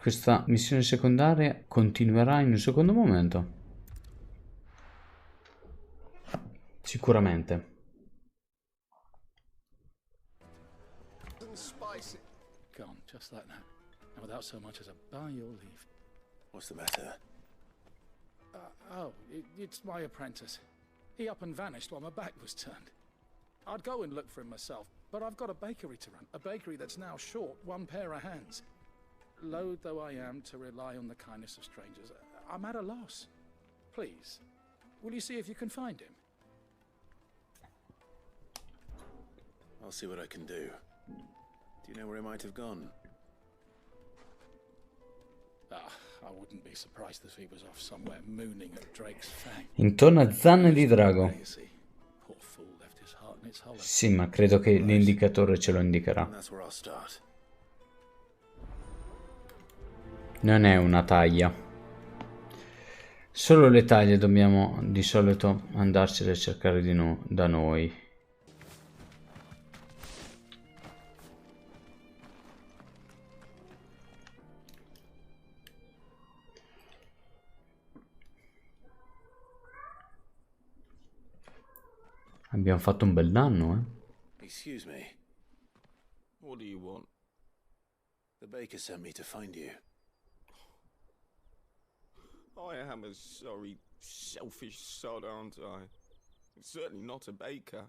questa missione secondaria continuerà in un secondo momento. Sicuramente. Gone, just like that. And without so much as a by your leave. What's the matter? It's my apprentice. He up and vanished while my back was turned. I'd go and look for him myself, but I've got a bakery to run. A bakery that's now short one pair of hands. Loath though I am to rely on the kindness of strangers, I'm at a loss. Please, will you see if you can find him? I'll see what I can do. Do you know where he might have gone? I wouldn't be surprised if he was off somewhere mooning at Drake's Fang. Intorno a zanne di drago. Poor fool left his heart in its hollow. Sì, ma credo che l'indicatore ce lo indicherà. That's where I'll start. Non è una taglia. Solo le taglie dobbiamo di solito andarcene a cercare da noi. Abbiamo fatto un bel danno, eh? Excuse me. What do you want? The baker sent me to find you. I am a sorry, selfish sod, aren't I? Certainly not a baker.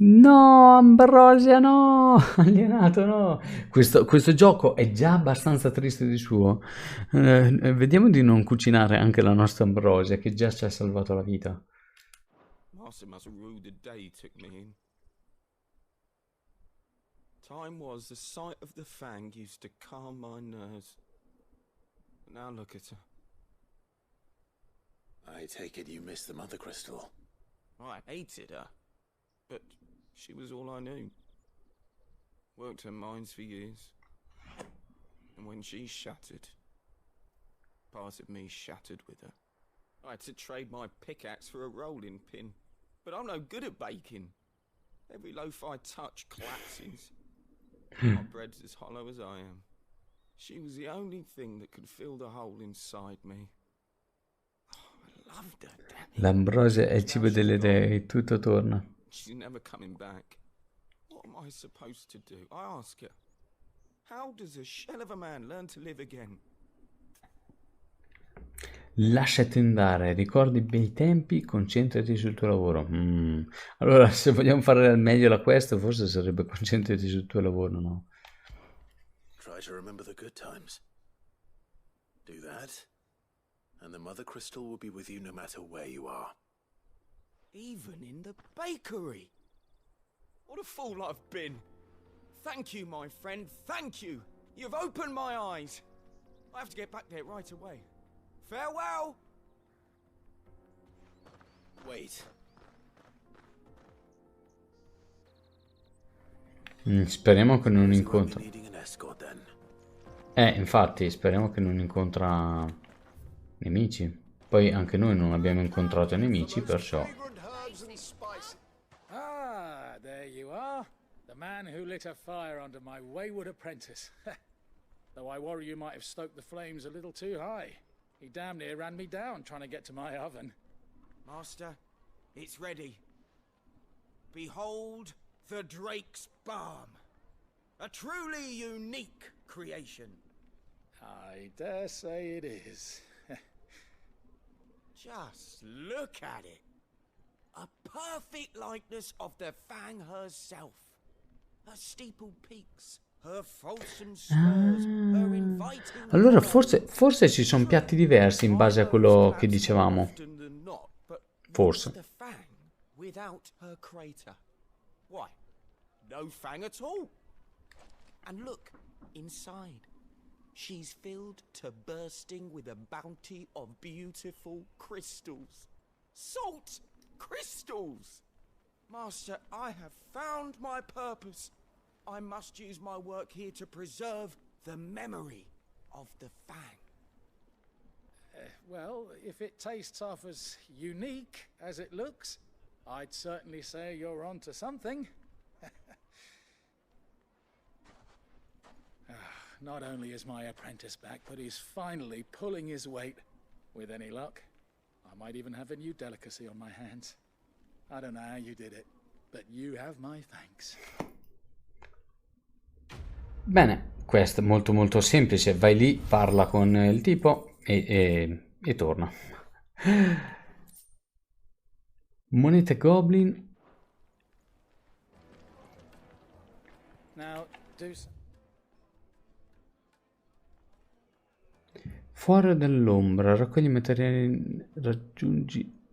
No, Ambrosia, no! Alienato, no! Questo gioco è già abbastanza triste di suo. Vediamo di non cucinare anche la nostra Ambrosia, che già ci ha salvato la vita. Master must rue the day he took me in. Time was the sight of the Fang used to calm my nerves. But now look at her. I take it you missed the mother crystal. I hated her, but she was all I knew. Worked her mines for years. And when she shattered, part of me shattered with her. I had to trade my pickaxe for a rolling pin. But I'm no good at baking. Every loaf I touch collapses. My bread's as hollow as I am. She was the only thing that could fill the hole inside me. Oh, I loved her, damn it. L'Ambrosia è il cibo delle dee, tutto torna. She's never coming back. What am I supposed to do? I ask her. How does a shell of a man learn to live again? Lasciati andare, ricordi i bei tempi, concentrati sul tuo lavoro. Allora, se vogliamo fare al meglio la quest, forse sarebbe concentrati sul tuo lavoro, no? Try to remember the good times. Do that, and the mother crystal will be with you no matter where you are. Even in the bakery. What a fool I've been. Thank you, my friend, thank you. You've opened my eyes. I have to get back there right away. Farewell! Wait. Speriamo che non incontra. Needing an escort then. Infatti, speriamo che non incontra nemici. Poi anche noi non abbiamo incontrato nemici, perciò... Ah, there you are. The man who lit a fire under my wayward apprentice. Though I worry you might have stoked the flames a little too high. He damn near ran me down trying to get to my oven. Master, it's ready. Behold the Drake's Balm. A truly unique creation. I dare say it is. Just look at it. A perfect likeness of the Fang herself. Her steeple peaks, her fulsome spurs, her inviting... Allora forse ci sono piatti diversi in base a quello che dicevamo. Forse. The Fang without her crater. Why? No Fang at all. And look, inside. She's filled to bursting with a bounty of beautiful crystals. Salt crystals! Master, I have found my purpose. I must use my work here to preserve the memory of the Fang. Well, if it tastes half as unique as it looks, I'd certainly say you're onto something. not only is my apprentice back, but he's finally pulling his weight. With any luck, I might even have a new delicacy on my hands. I don't know how you did it, but you have my thanks. Bene, questo è molto molto semplice. Vai lì, parla con il tipo e torna. Monete Goblin. Now, do Fuori dell'ombra, raccogli materiali, raggiungi.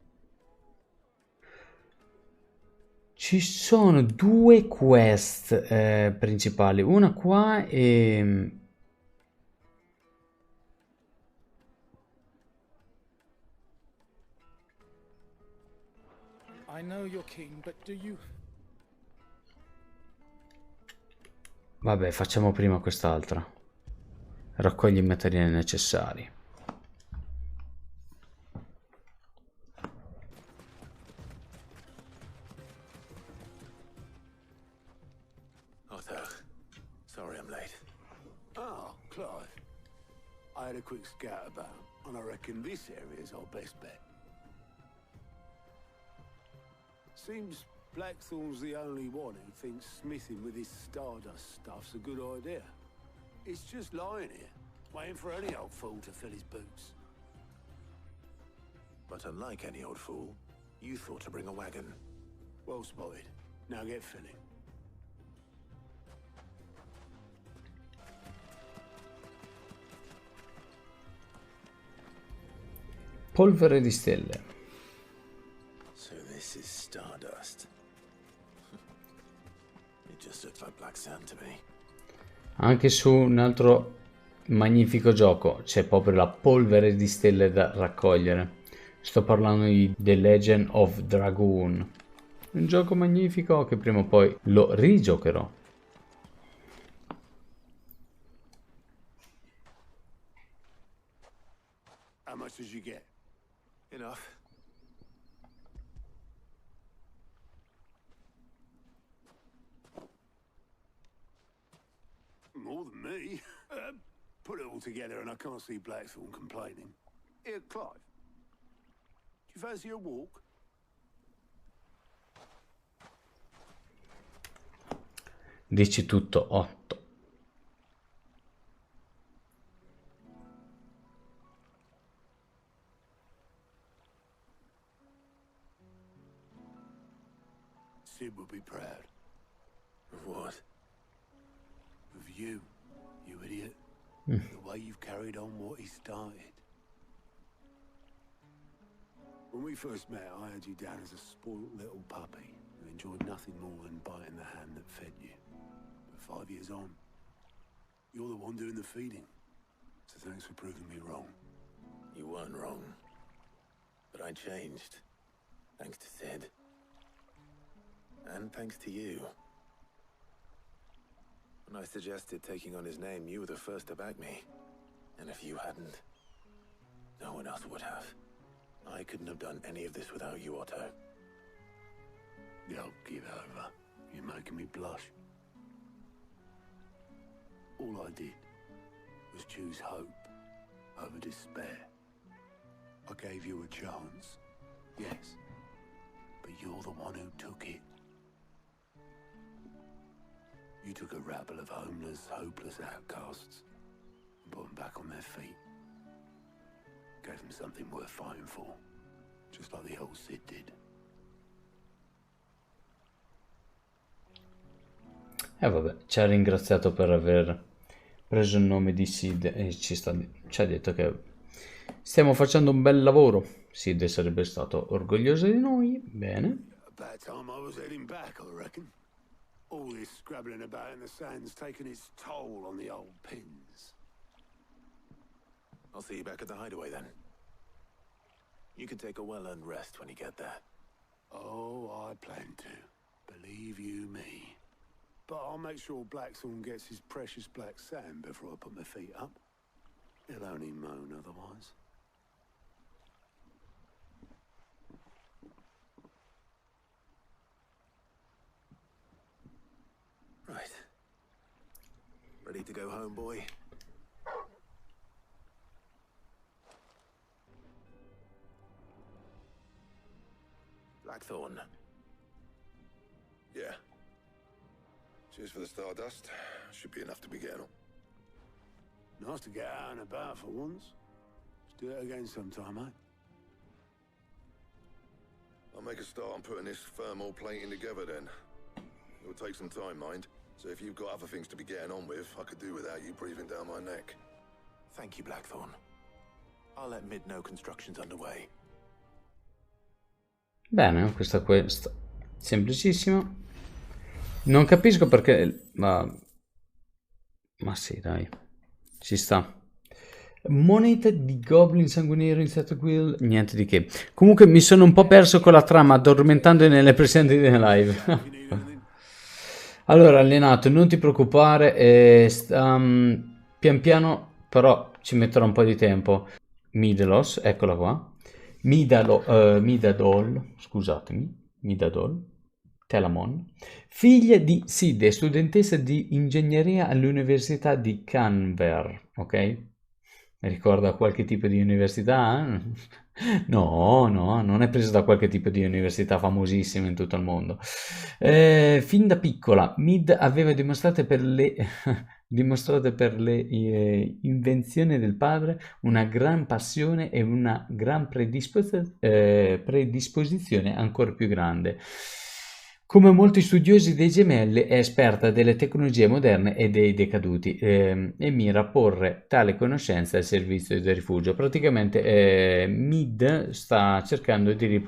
Ci sono due quest principali, una qua e... I know you're king, but do you... Vabbè, facciamo prima quest'altra. Raccogli i materiali necessari. Otto, sorry I'm late. Oh, Clive. I had a quick scout about, and I reckon this area's our best bet. Seems Blackthorn's the only one who thinks smithing with his Stardust stuff's a good idea. It's just lying here, waiting for any old fool to fill his boots. But unlike any old fool, you thought to bring a wagon. Well spotted. Now get filling. Polvere di stelle. So this is Stardust. It just looks like black sand to me. Anche su un altro magnifico gioco c'è proprio la polvere di stelle da raccogliere. Sto parlando di The Legend of Dragoon. Un gioco magnifico che prima o poi lo rigiocherò. How much did you get? Enough. More than me. Put it all together and I can't see Blackthorn complaining. Here, Clive. Do you fancy a walk? Dici tutto, 8. Sid would be proud. Of what? Of you, you idiot. The way you've carried on what he started. When we first met, I had you down as a spoilt little puppy who enjoyed nothing more than biting the hand that fed you. But 5 years on, you're the one doing the feeding. So thanks for proving me wrong. You weren't wrong. But I changed. Thanks to Sid. And thanks to you. When I suggested taking on his name, you were the first to back me. And if you hadn't, no one else would have. I couldn't have done any of this without you, Otto. Yo, give over. You're making me blush. All I did was choose hope over despair. I gave you a chance, yes, but you're the one who took it. You took a rabble of homeless, hopeless outcasts and put them back on their feet. Gave them something worth fighting for, just like the old Sid did. E vabbè, ci ha ringraziato per aver preso il nome di Sid e ci ha detto che stiamo facendo un bel lavoro. Sid sarebbe stato orgoglioso di noi. Bene. About time I was heading back, I reckon. All this scrabbling about in the sand's taken its toll on the old pins. I'll see you back at the hideaway then. You can take a well-earned rest when you get there. Oh, I plan to. Believe you me. But I'll make sure Blackthorn gets his precious black sand before I put my feet up. He'll only moan otherwise. Right. Ready to go home, boy? Blackthorn. Yeah. Cheers for the stardust. Should be enough to be getting on. Nice to get out and about for once. Let's do it again sometime, eh? I'll make a start on putting this thermal plating together then. It'll take some time, mind. So if you've got other things to be getting on with, I could do without you breathing down my neck. Thank you, Blackthorn. I'll let Mid know construction's underway. Bene, questo. Semplicissimo. Non capisco perché... Ma sì, dai. Ci sta. Moneta di Goblin sanguiniero iniziato qui. Niente di che. Comunque mi sono un po' perso con la trama, addormentando nelle precedenti live. Allora, allenato, non ti preoccupare. Pian piano, però ci metterò un po' di tempo. Midelos, eccola qua. Midadol, scusatemi. Midadol. Telamon, figlia di Side, studentessa di ingegneria all'università di Canberra, ok? Mi ricorda qualche tipo di università? No, non è presa da qualche tipo di università famosissima in tutto il mondo. Fin da piccola, Mid aveva dimostrato per le invenzioni del padre una gran passione e una gran predisposizione ancora più grande. Come molti studiosi dei gemelli è esperta delle tecnologie moderne e dei decaduti e mira a porre tale conoscenza al servizio del rifugio. Praticamente Mid sta cercando di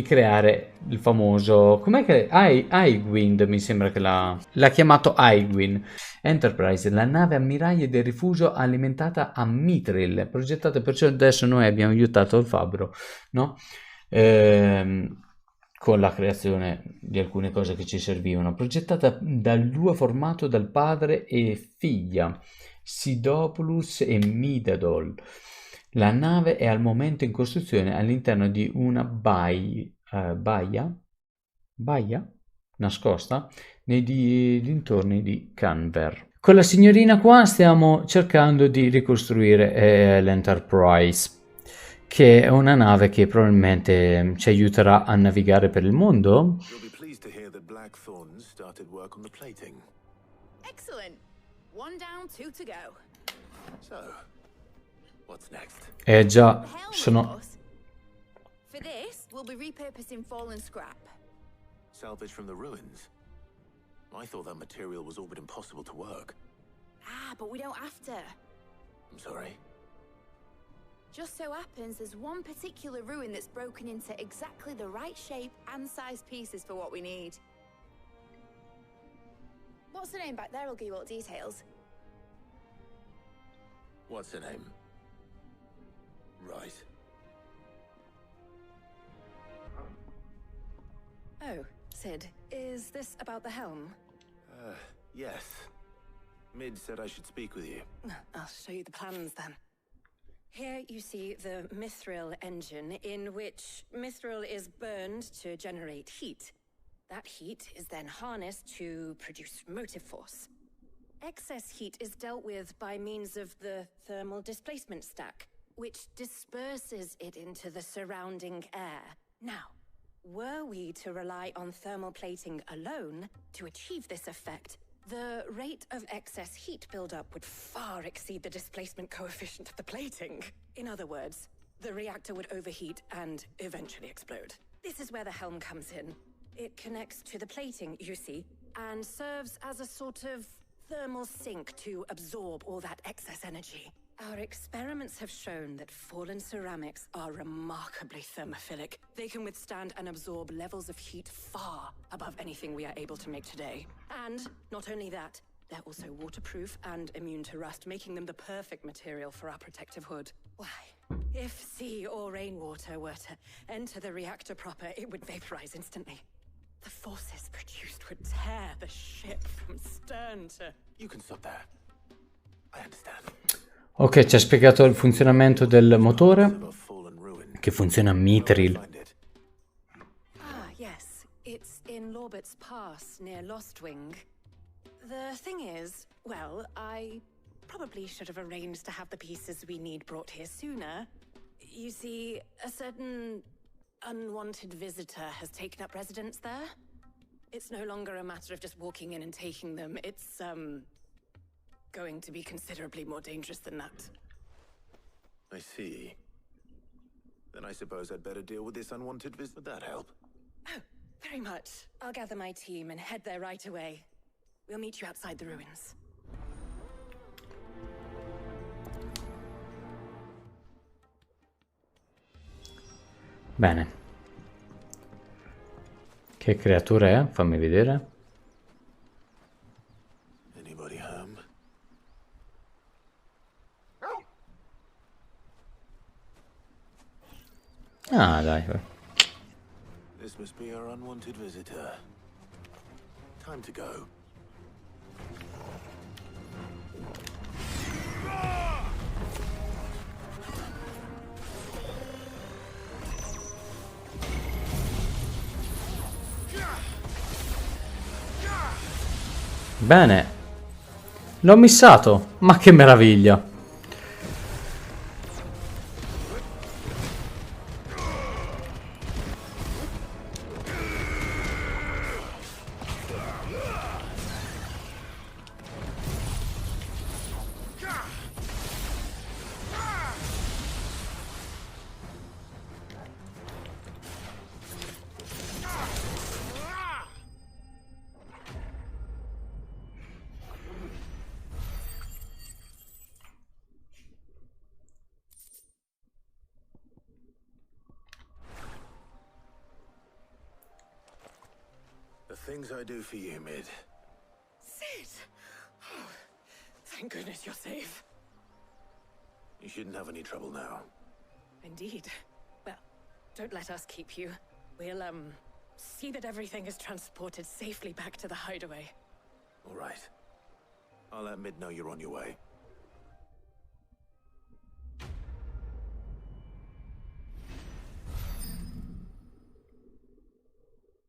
creare il famoso... Com'è che... Highwind mi sembra che l'ha chiamato Highwind. Enterprise, la nave ammiraglia del rifugio alimentata a Mithril, progettata, perciò adesso noi abbiamo aiutato il fabbro, no? Con la creazione di alcune cose che ci servivano, progettata dal duo formato dal padre e figlia, Sidopoulos e Midadol. La nave è al momento in costruzione all'interno di una baia nascosta nei dintorni di Canberra. Con la signorina qua stiamo cercando di ricostruire l'Enterprise, che è una nave che probabilmente ci aiuterà a navigare per il mondo. You'll be pleased to hear that Blackthorn started work on the plating. Excellent. One down, two to go. So, what's next? Già, The helm, of sono... course. For this, we'll be repurposing fallen scrap. Salvage from the ruins? I thought that material was all but impossible to work. Ah, but we don't have to. I'm sorry. Just so happens there's one particular ruin that's broken into exactly the right shape and size pieces for what we need. What's the name back there? I'll give you all the details. What's her name? Right. Oh, Sid, is this about the helm? Yes. Mid said I should speak with you. I'll show you the plans then. Here you see the mithril engine, in which mithril is burned to generate heat. That heat is then harnessed to produce motive force. Excess heat is dealt with by means of the thermal displacement stack, which disperses it into the surrounding air. Now, were we to rely on thermal plating alone to achieve this effect, the rate of excess heat buildup would far exceed the displacement coefficient of the plating. In other words, the reactor would overheat and eventually explode. This is where the helm comes in. It connects to the plating, you see, and serves as a sort of thermal sink to absorb all that excess energy. Our experiments have shown that fallen ceramics are remarkably thermophilic. They can withstand and absorb levels of heat far above anything we are able to make today. And not only that, they're also waterproof and immune to rust, making them the perfect material for our protective hood. Why, if sea or rainwater were to enter the reactor proper, it would vaporize instantly. The forces produced would tear the ship from stern to... You can stop there. I understand. Ok, ci ha spiegato il funzionamento del motore, Of a fallen ruin. che funziona a Where will I Mithril. find it? Ah, yes. It's in Lorbert's Pass, near Lostwing. The thing is, Well, I probably should have arranged to have the pieces we need brought here sooner. You see, a certain unwanted visitor has taken up residence there. It's no longer a matter of just walking in and taking them. It's, going to be considerably more dangerous than that. I see. Then I suppose I'd better deal with this unwanted visitor. Would that help? Oh, very much. I'll gather my team and head there right away. We'll meet you outside the ruins. Bene. Che creatura è? Fammi vedere. Anybody home? Ah, dai. This must be our unwanted visitor. Time to go. Bene. L'ho missato. Ma che meraviglia. The things I do for you, Mid. Sid! Oh, thank goodness you're safe. You shouldn't have any trouble now. Indeed. Well, don't let us keep you. We'll, see that everything is transported safely back to the hideaway. All right. I'll let Mid know you're on your way.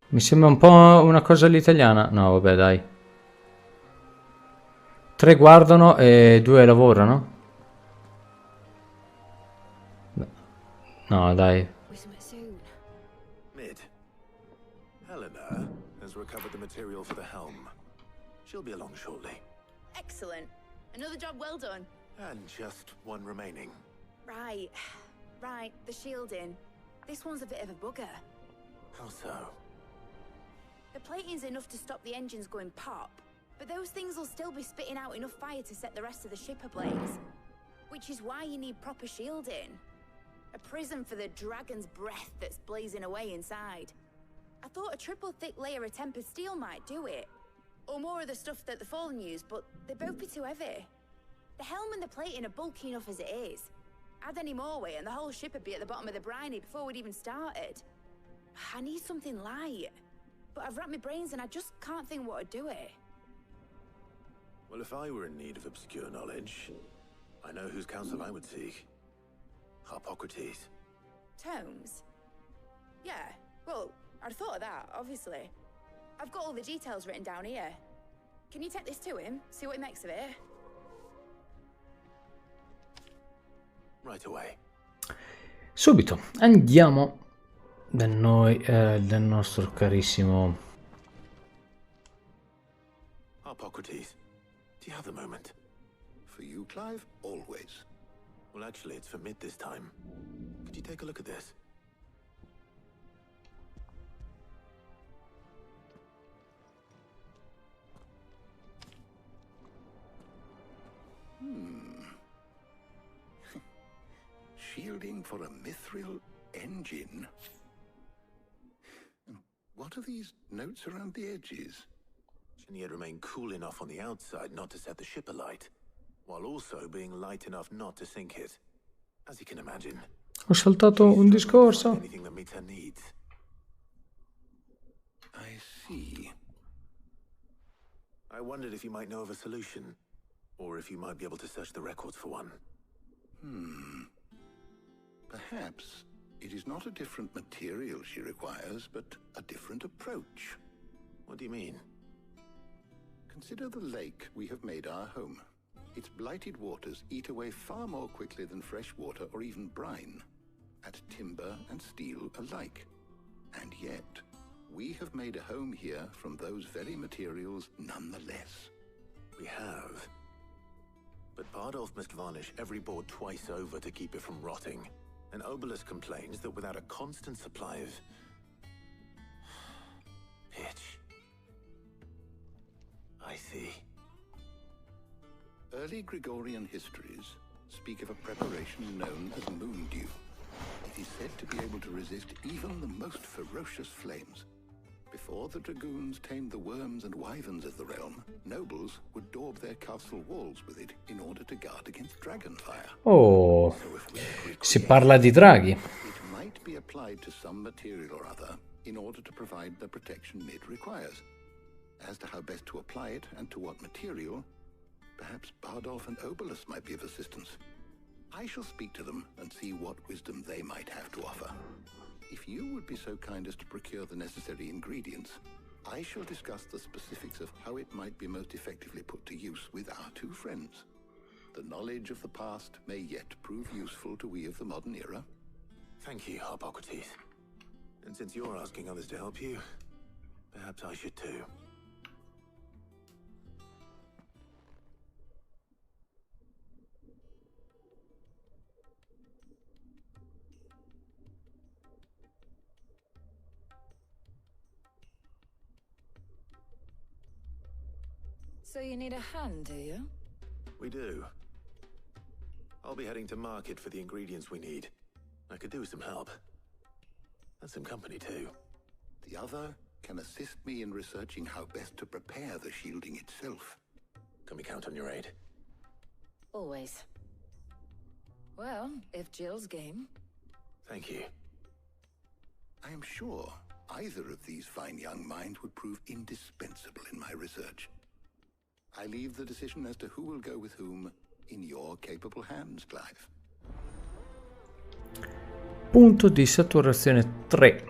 Mi sembra un po' una cosa all'italiana. No, vabbè, dai. 3 guardano e 2 lavorano. No, dai. Mid. Helena has recovered the material for the helm. She'll be along shortly. Excellent. Another job well done. And just one remaining. Right. Right, the shielding. This one's a bit of a bugger. How so? The plating's enough to stop the engines going pop, but those things will still be spitting out enough fire to set the rest of the ship ablaze. Which is why you need proper shielding. A prison for the dragon's breath that's blazing away inside. I thought a triple thick layer of tempered steel might do it. Or more of the stuff that the Fallen use, but they'd both be too heavy. The helm and the plating are bulky enough as it is. Add any more weight and the whole ship would be at the bottom of the briny before we'd even started. I need something light. But I've racked my brains and I just can't think what would do it. Well, if I were in need of obscure knowledge, I know whose counsel I would seek. Hippocrates. Tomes? Yeah, well, I'd thought of that, obviously. I've got all the details written down here. Can you take this to him? See what he makes of it? Right away. Subito. Andiamo da noi, del nostro carissimo Hippocrates, do you have a moment? For you, Clive, always. Well, actually, it's for Mid this time. Could you take a look at this? Shielding for a mithril engine. What are these notes around the edges? Can yet remain cool enough on the outside not to set the ship alight, while also being light enough not to sink it. As you can imagine. Ho saltato un discorso. Anything that meets her needs. I see. I wondered if you might know of a solution, or if you might be able to search the records for one. Perhaps it is not a different material she requires, but a different approach. What do you mean? Consider the lake we have made our home. Its blighted waters eat away far more quickly than fresh water or even brine, at timber and steel alike. And yet, we have made a home here from those very materials nonetheless. We have. But Bardolph must varnish every board twice over to keep it from rotting. And Obelisk complains that without a constant supply of pitch. I see. Early Gregorian histories speak of a preparation known as moon dew. It is said to be able to resist even the most ferocious flames. Before the dragoons tamed the worms and wyverns of the realm, nobles would daub their castle walls with it in order to guard against dragonfire. Oh, So if we si parla di draghi. it might be applied to some material or other in order to provide the protection it requires. As to how best to apply it and to what material, perhaps Bardolph and Obelisk might be of assistance. I shall speak to them and see what wisdom they might have to offer. If you would be so kind as to procure the necessary ingredients, I shall discuss the specifics of how it might be most effectively put to use with our two friends. The knowledge of the past may yet prove useful to we of the modern era. Thank you, Hippocrates. And since you're asking others to help you, perhaps I should too. So you need a hand, do you? We do. I'll be heading to market for the ingredients we need. I could do with some help. And some company too. The other can assist me in researching how best to prepare the shielding itself. Can we count on your aid? Always. Well, if Jill's game. Thank you. I am sure either of these fine young minds would prove indispensable in my research. I leave the decision as to who will go with whom in your capable hands, Clive. Punto di saturazione 3.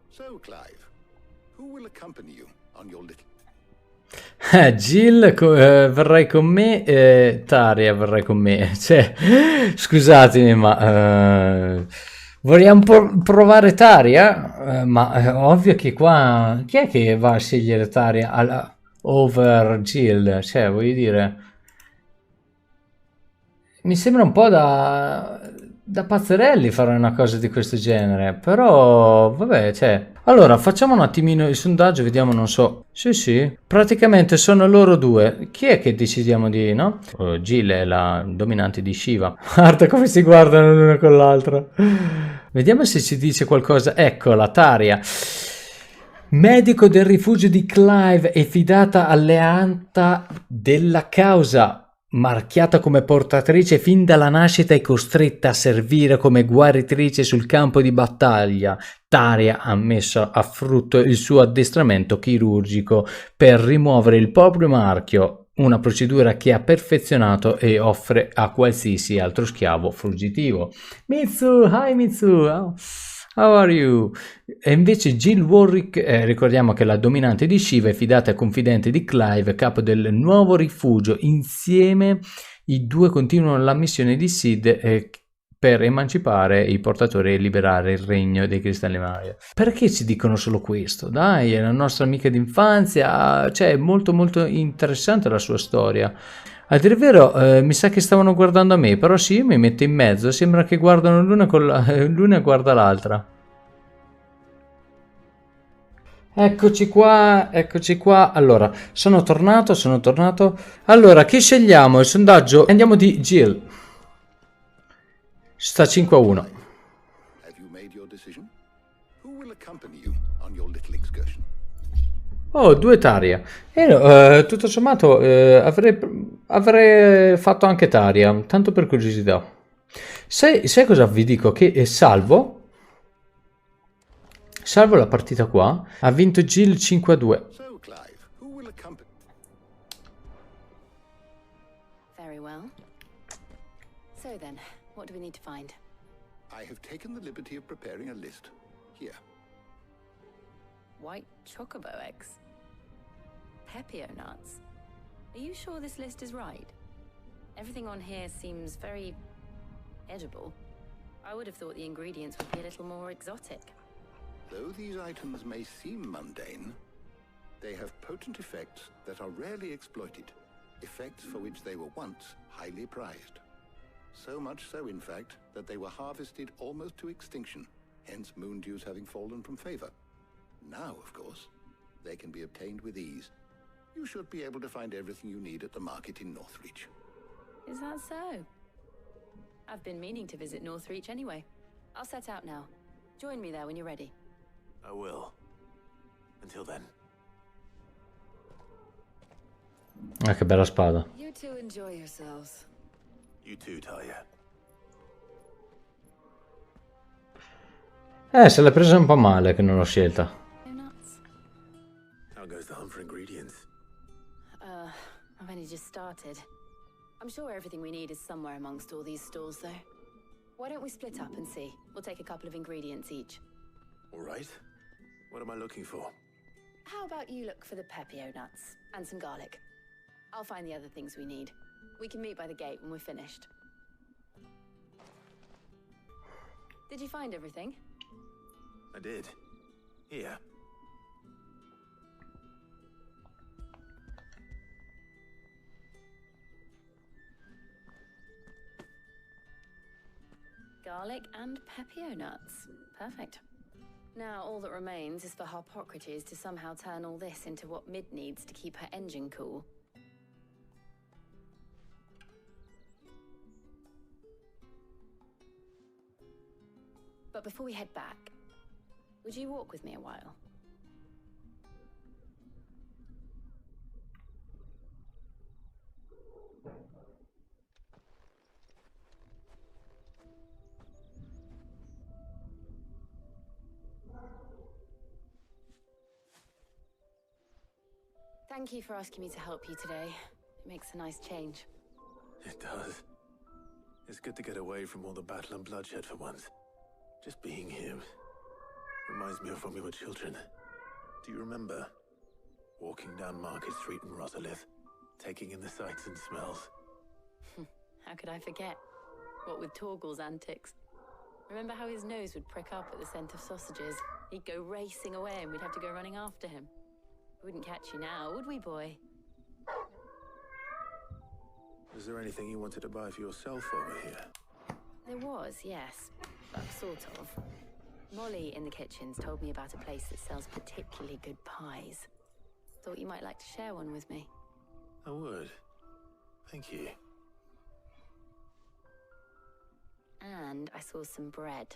So, Clive, who will accompany you on your little... Jill verrai con me, Tarja verrai con me. Cioè, scusatemi, ma vogliamo provare Tarja? Ma ovvio che qua chi è che va a scegliere Tarja over Jill? Cioè, voglio dire, mi sembra un po' da pazzerelli fare una cosa di questo genere, però vabbè, cioè, allora facciamo un attimino il sondaggio, vediamo, non so, sì, praticamente sono loro due, chi è che decidiamo di, no? Jill è la dominante di Shiva, guarda come si guardano l'una con l'altra, vediamo se ci dice qualcosa, ecco la Tarja. Medico del rifugio di Clive e fidata alleata della causa. Marchiata come portatrice fin dalla nascita e costretta a servire come guaritrice sul campo di battaglia, Tarja ha messo a frutto il suo addestramento chirurgico per rimuovere il proprio marchio, una procedura che ha perfezionato e offre a qualsiasi altro schiavo fuggitivo. Mitsu, hi Mitsu, how are you? E invece Jill Warwick, ricordiamo che è la dominante di Shiva, è fidata e confidente di Clive, capo del nuovo rifugio. Insieme i due continuano la missione di Sid per emancipare i portatori e liberare il regno dei cristalli Maya. Perché ci dicono solo questo? Dai, è la nostra amica d'infanzia, cioè è molto molto interessante la sua storia. A dire il vero, mi sa che stavano guardando a me, però sì, io mi metto in mezzo, sembra che guardano l'una guarda l'altra. Eccoci qua, allora, sono tornato, allora, chi scegliamo? Il sondaggio, andiamo di Jill, sta 5-1. Have you made your decision? Who will accompany you on your little excursion? Oh, due Tarja. Tutto sommato avrei fatto anche Tarja, tanto per curiosità. Sai cosa vi dico? Che salvo la partita qua. Ha vinto Jill 5-2. So, Clive, who will accompany... Very well. So then, what do we need to find? I have taken the liberty of preparing a list. Here. White chocobo eggs. Pepio nuts. Are you sure this list is right? Everything on here seems very edible. I would have thought the ingredients would be a little more exotic. Though these items may seem mundane, they have potent effects that are rarely exploited, effects for which they were once highly prized. So much so, in fact, that they were harvested almost to extinction, hence moon dews having fallen from favor. Now, of course, they can be obtained with ease. You should be able to find everything you need at the market in Northreach. Is that so? I've been meaning to visit Northreach anyway. I'll set out now. Join me there when you're ready. I will. Until then. Ah, che bella spada. You two enjoy yourselves. You too, Tarja. Se l'è presa un po' male che non l'ho scelta. How goes the hunt for ingredients? I've only just started. I'm sure everything we need is somewhere amongst all these stalls, though. Why don't we split up and see? We'll take a couple of ingredients each. All right. What am I looking for? How about you look for the pepio nuts and some garlic? I'll find the other things we need. We can meet by the gate when we're finished. Did you find everything? I did. Here. Garlic and pepio nuts. Perfect. Now all that remains is for Harpocrates to somehow turn all this into what Mid needs to keep her engine cool. But before we head back, would you walk with me a while? Thank you for asking me to help you today. It makes a nice change. It does. It's good to get away from all the battle and bloodshed for once. Just being here reminds me of when we were children. Do you remember? Walking down Market Street in Rosalith, taking in the sights and smells. How could I forget? What with Torgal's antics. Remember how his nose would prick up at the scent of sausages? He'd go racing away and we'd have to go running after him. We wouldn't catch you now, would we, boy? Was there anything you wanted to buy for yourself over here? There was, yes. But sort of. Molly in the kitchens told me about a place that sells particularly good pies. Thought you might like to share one with me. I would. Thank you. And I saw some bread.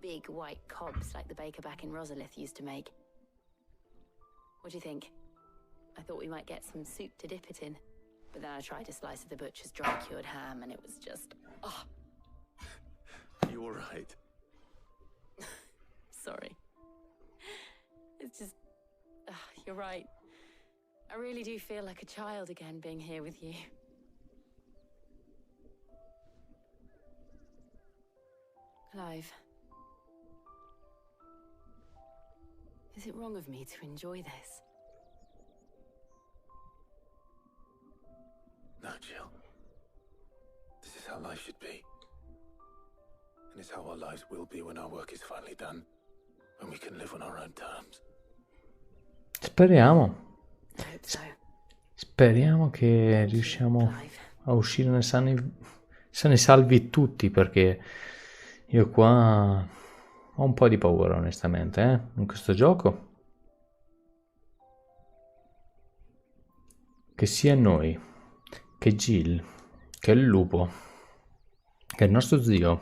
Big white cobs like the baker back in Rosalith used to make. What do you think? I thought we might get some soup to dip it in. But then I tried a slice of the butcher's dry-cured ham and it was just... oh. You all right? Sorry. It's just... you're right. I really do feel like a child again being here with you. Clive. Is it wrong of me to enjoy this? No, Jill. This is how life should be. And it's how our lives will be when our work is finally done. When we can live on our own terms. Speriamo. Speriamo che riusciamo a uscirne sani e salvi tutti, perché io qua ho un po' di paura onestamente, in questo gioco. Che sia noi, che Jill, che il lupo, che il nostro zio.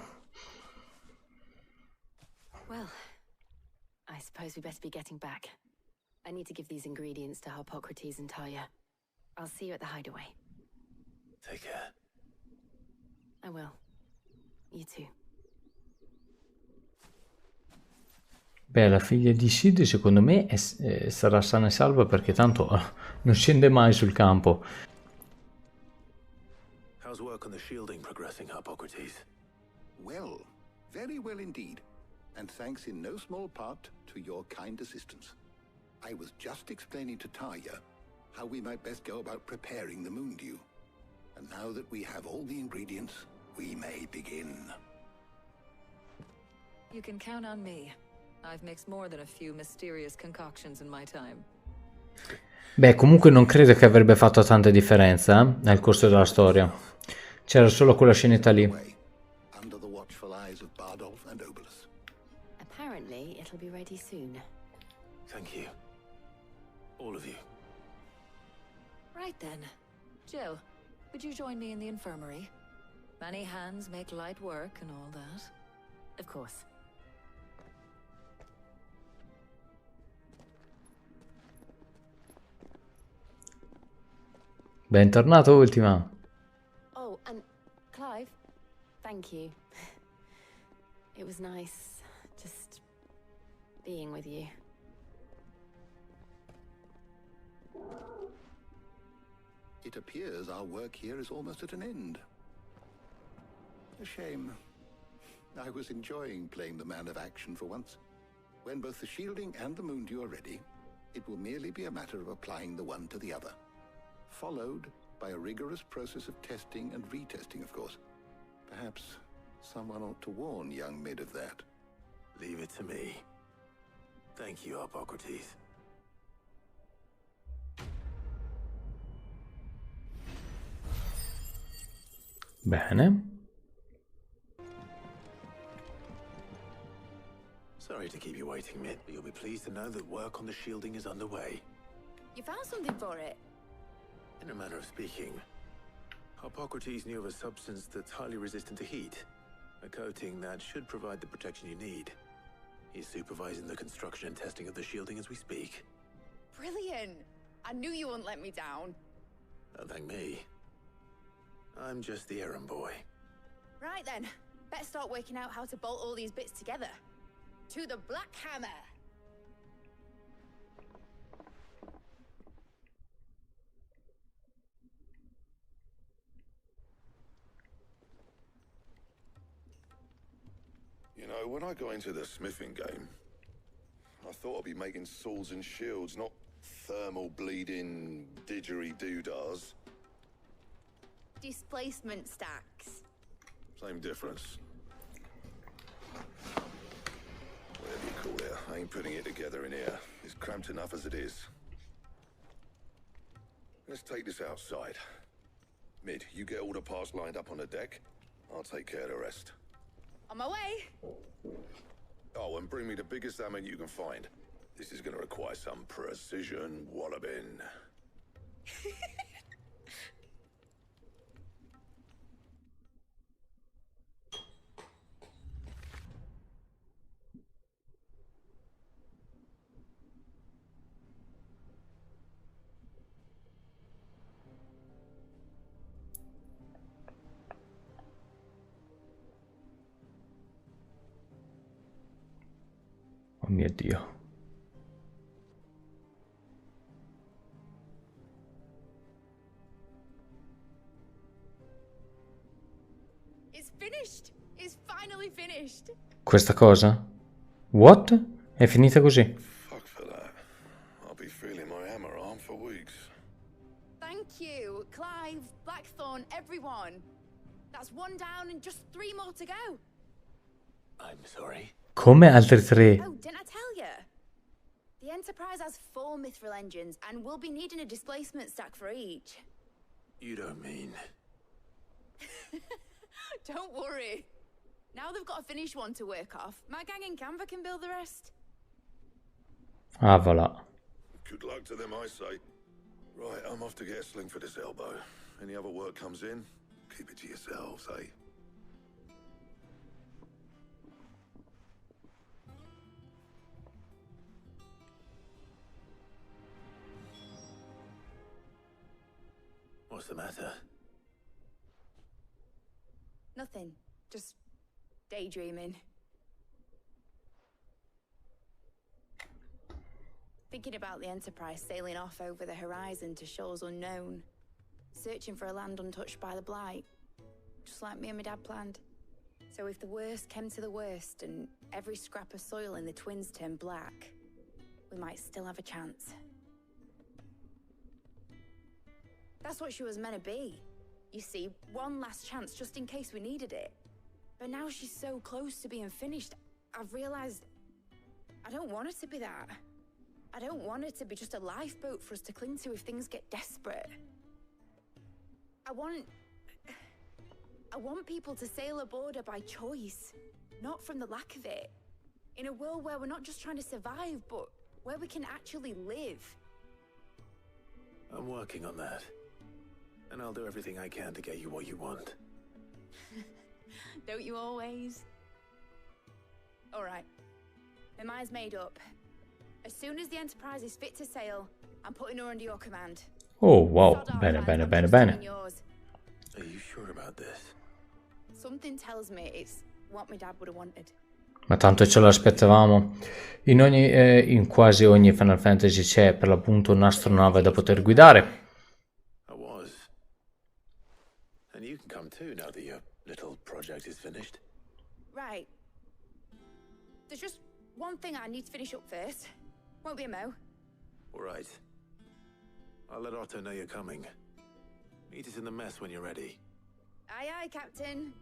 Well, I suppose we better be getting back. I need to give these ingredients to Harpocrates and Tarja. I'll see you at the hideaway. Take care. I will. You too. Beh, la figlia di Sid secondo me sarà sana e salva, perché tanto non scende mai sul campo. work on the shielding progressing, Hippocrates? Well, very well indeed. And thanks in no small part to your kind assistance. I was just explaining to Tarja how we might best go about preparing the moon dew. And now that we have all the ingredients, we may begin. You can count on me. I've mixed more than a few mysterious concoctions in my time. Beh, comunque non credo che avrebbe fatto tanta differenza nel corso della storia. C'era solo quella scenetta lì. Under the watchful eyes of Bardolph and Obolus. Apparently, it'll be ready soon. Thank you. All of you. Right then. Jill, would you join me in the infirmary? Many hands make light work and all that. Of course. Bentornato, Ultima. Oh, and Clive, thank you. It was nice just being with you. It appears our work here is almost at an end. A shame. I was enjoying playing the man of action for once. When both the shielding and the moon dew are ready, it will merely be a matter of applying the one to the other. Followed by a rigorous process of testing and retesting, of course. Perhaps someone ought to warn young Mid of that. Leave it to me. Thank you, Hippocrates. Bene. Sorry to keep you waiting, Mid, but you'll be pleased to know that work on the shielding is underway. You found something for it? In a manner of speaking, Hippocrates knew of a substance that's highly resistant to heat. A coating that should provide the protection you need. He's supervising the construction and testing of the shielding as we speak. Brilliant! I knew you wouldn't let me down. Don't thank me. I'm just the errand boy. Right then, better start working out how to bolt all these bits together. To the Black Hammer! You know, when I got into the smithing game, I thought I'd be making swords and shields, not thermal bleeding didgeridoo-dahs. Displacement stacks. Same difference. Whatever you call it, I ain't putting it together in here. It's cramped enough as it is. Let's take this outside. Mid, you get all the parts lined up on the deck. I'll take care of the rest. On my way! Oh, and bring me the biggest hammer you can find. This is gonna require some precision walloping. Oh mio Dio. It's finished! It's finally finished! Questa cosa? What? È finita così? Fuck for that. I'll be feeling my hammer arm for weeks. Thank you, Clive, Blackthorn, everyone. That's one down and just 3 more to go. I'm sorry. Come altri 3? Oh, didn't I tell you? The Enterprise has 4 mithril engines, and we'll be needing a displacement stack for each. You don't mean... Don't worry. Now they've got a finished one to work off. My gang in Canva can build the rest. Ah, voilà. Good luck to them, I say. Right, I'm off to get a sling for this elbow. Any other work comes in, keep it to yourselves, eh? What's the matter? Nothing. Just daydreaming. Thinking about the Enterprise sailing off over the horizon to shores unknown. Searching for a land untouched by the Blight. just like me and my dad planned. So if the worst came to the worst and every scrap of soil in the twins turned black, we might still have a chance. That's what she was meant to be. You see, one last chance just in case we needed it. But now she's so close to being finished, I've realized I don't want it to be that. I don't want it to be just a lifeboat for us to cling to if things get desperate. I want people to sail aboard her by choice, not from the lack of it. In a world where we're not just trying to survive, but where we can actually live. I'm working on that. And I'll do everything I can to get you what you want. Don't you always? All right. My mind's made up. As soon as the Enterprise is fit to sail, I'm putting her under your command. Oh, wow. Bene, bene, bene, bene. Are you sure about this? Something tells me it's what my dad would have wanted. Ma tanto ce l'aspettavamo. In quasi ogni Final Fantasy c'è per l'appunto un'astronave da poter guidare. I was. And you can come too now that your little project is finished. Right. There's just one thing I need to finish up first. Won't be a mo. All right. I'll let Otto know you're coming. Meet us in the mess when you're ready. Aye, aye, Captain.